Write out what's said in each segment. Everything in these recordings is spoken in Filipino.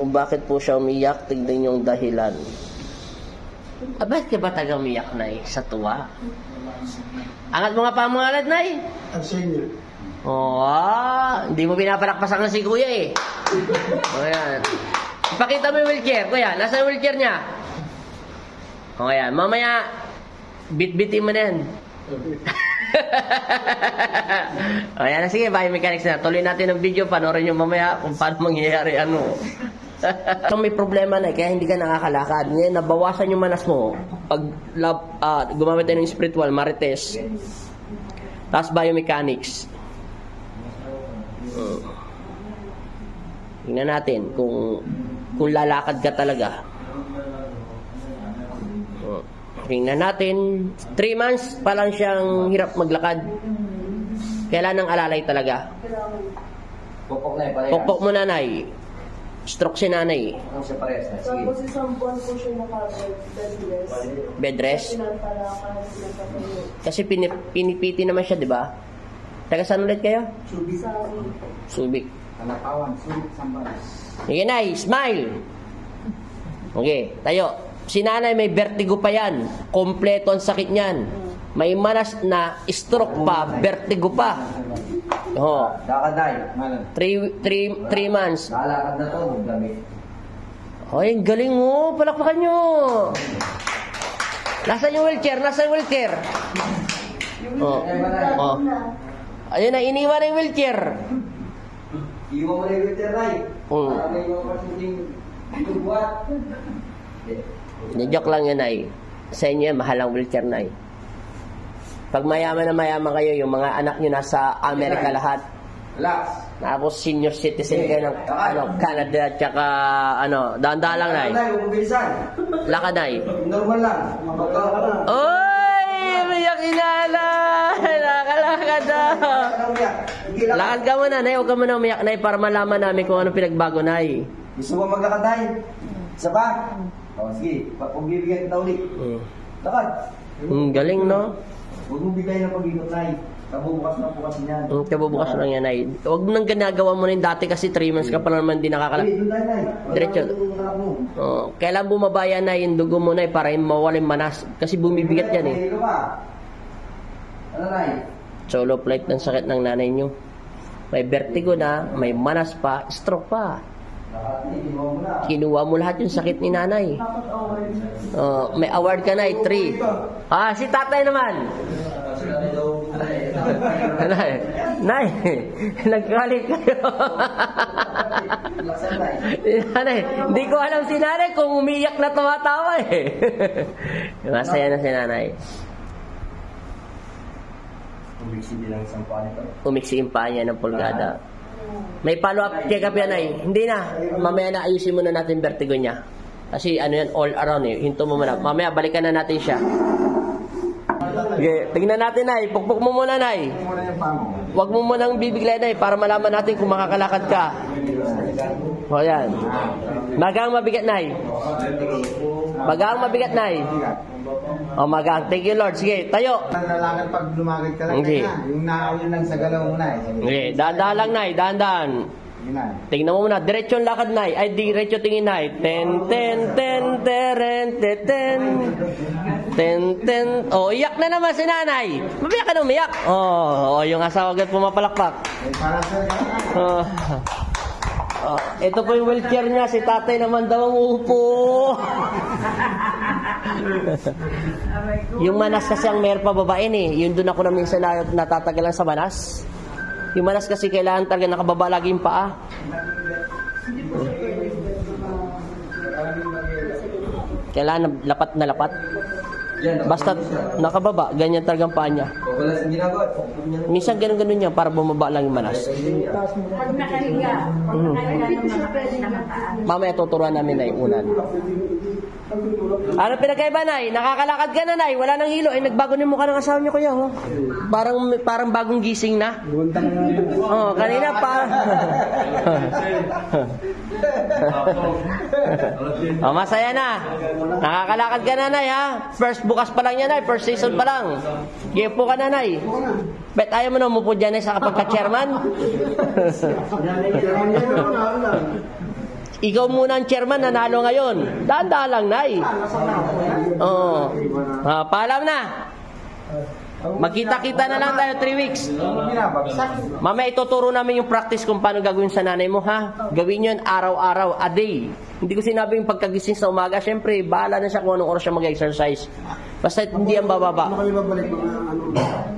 kung bakit po siya umiyak, tignan yung dahilan. Bakit ka ba taga umiyak, Nay? Sa tuwa? Angat mo nga pa mga alad, Nay? Arsenio. Hindi mo pinapalakpasan si Kuya eh. Ayan. Ipakita mo yung wheelchair, Kuya. Nasa yung wheelchair niya? Ayan. Mamaya, bit-bitin mo na yan. Ayan, sige, biomechanics na. Tuloy natin ang video, panoorin nyo mamaya kung paano mangyayari ano. So, may problema na kaya hindi ka nakakalakad. Ngayon, nabawasan yung manas mo. Pag gumamit tayo ng spiritual, marites. Tapos biomechanics. Tingnan natin kung lalakad ka talaga. Tingnan natin, 3 months pa lang siyang hirap maglakad. Kailan ng alalay talaga? Pukpok mo, nanay. Stroke si nanay. Tapos isang buwan po siya Bed rest? Kasi pinipiti naman siya, di ba? Taga saan ulit kayo? Subic. Sige, nay, smile. Okay, tayo. Si nanay may vertigo pa yan. Kompleto ang sakit niyan. May manas na stroke pa, vertigo pa. Lakad na 3 months. Lalakad na to, gamit. Ay, galing mo. Palakpakan nyo. Nasaan yung wheelchair? Nasaan yung wheelchair? Ayun na, iniwan na yung wheelchair. Iwan mo na yung wheelchair, Nay. Para may iwan pa dito buhat. Joke lang yan, Nay. Sa inyo yan, mahal ang wheelchair, Nay. Pag mayaman na mayaman kayo, yung mga anak nyo nasa Amerika lahat. Relax. Tapos senior citizen kayo ng Canada at saka dahan-dahan lang, Nay. Lakad, Nay. Normal lang. Oy! Umiyak si nanay! Nakalakad na! Lakad ka muna, Nay. Huwag ka muna umiyak, Nay, para malaman namin kung anong pinagbago, Nay. Gusto mo maglakad, Nay? Isa pa? Sige. Kung bibigyan kita ulit. Lakad. Galing, no? Huwag mo bigay ng pag-ikot, Nay. Kabubukas na bukas niyan. Kabubukas lang yan, Nay. Huwag mo nang ginagawa mo rin dati kasi 3 months ka pa naman di nakakalak. Diretso. Kailan bumaba yan, Nay, yung dugo mo, Nay, para mawala yung manas. Kasi bumibigat yan, eh. Ano, Nay? Solo flight ng sakit ng nanay nyo. May vertigo na, may manas pa, stroke pa. Kinuha mo lahat yung sakit ni nanay. May award ka, Nay, 3. Si tatay naman. Nay, nagkalit kayo. Nanay, hindi ko alam si nanay kung umiyak na tumatawa eh. Masaya na si nanay. Umiksi yung paa niya ng pulgada. May follow-up check-up yan, Nay. Hindi na. Mamaya na ayusin muna natin vertigo niya. Kasi ano yan, all around eh. Hinto mo muna. Mamaya balikan na natin siya. Okay, tignan natin, Nay. Pukpok mo muna, Nay. Huwag mo munang bibigla, Nay, para malaman natin kung makakalakad ka. O yan. Magang mabigat, Nay. Magang mabigat, Nay. Magang. Thank you, Lord. Sige, tayo. Nalalakad pag lumagad ka lang. Okay. Yung naawin lang sa galaw mo, Nay. Okay, dahan-dahan lang, Nay. Dahan-dahan. Tingnan mo muna, diretso ang lakad, Nay. Ay, diretso tingin, Nay. Ten, ten, ten, teren, ten, ten, ten. Iyak na naman si nanay. Mabiyak ka na umiyak. Yung asawa agad pumapalakpak. Ito po yung wheelchair niya. Si tatay naman daw ang upo. Yung manas kasi ang mayroon pa babae eh. Yun doon ako na minsan natatagalan sa manas. Yung manas kasi kailangan talaga nakababa lagi yung paa. Kailangan lapat na lapat. Basta nakababa, ganyan talagang paa niya. Minsan ganun-ganun niya para bumaba lang yung manas. Pag nakahiga, Mamaya tuturuan namin, Nay, unan. Ano pinagkaiba, Nay? Nakakalakad ka na, Nay. Wala nang hilo. Nagbago na yung mukha ng asawa niyo, kuya. Parang bagong gising na. Kanina parang... masaya na. Nakakalakad ka na, Nay, ha? First bukas pa lang yan, Nay. First season pa lang. Gipo ka na, Nay. Bet ayaw mo na umupo dyan, Nay, sa kapagka-chairman. Ikaw muna ang chairman, nanalo ngayon. Dahan-dahan lang, Nay. Oo. Paalam na. Magkita-kita na lang tayo 3 weeks. Mamaya ituturo namin yung practice kung paano gagawin sa nanay mo, ha? Gawin yun araw-araw, a day. Hindi ko sinabi yung pagkagising sa umaga. Siyempre, bahala na siya kung anong oras siya mag-exercise. Basta hindi ang bababa.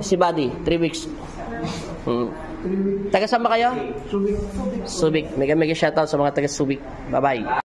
Si Buddy, 3 weeks. Taga saan ba kayo? Subic. Mega shoutout sa mga taga Subic. Bye-bye.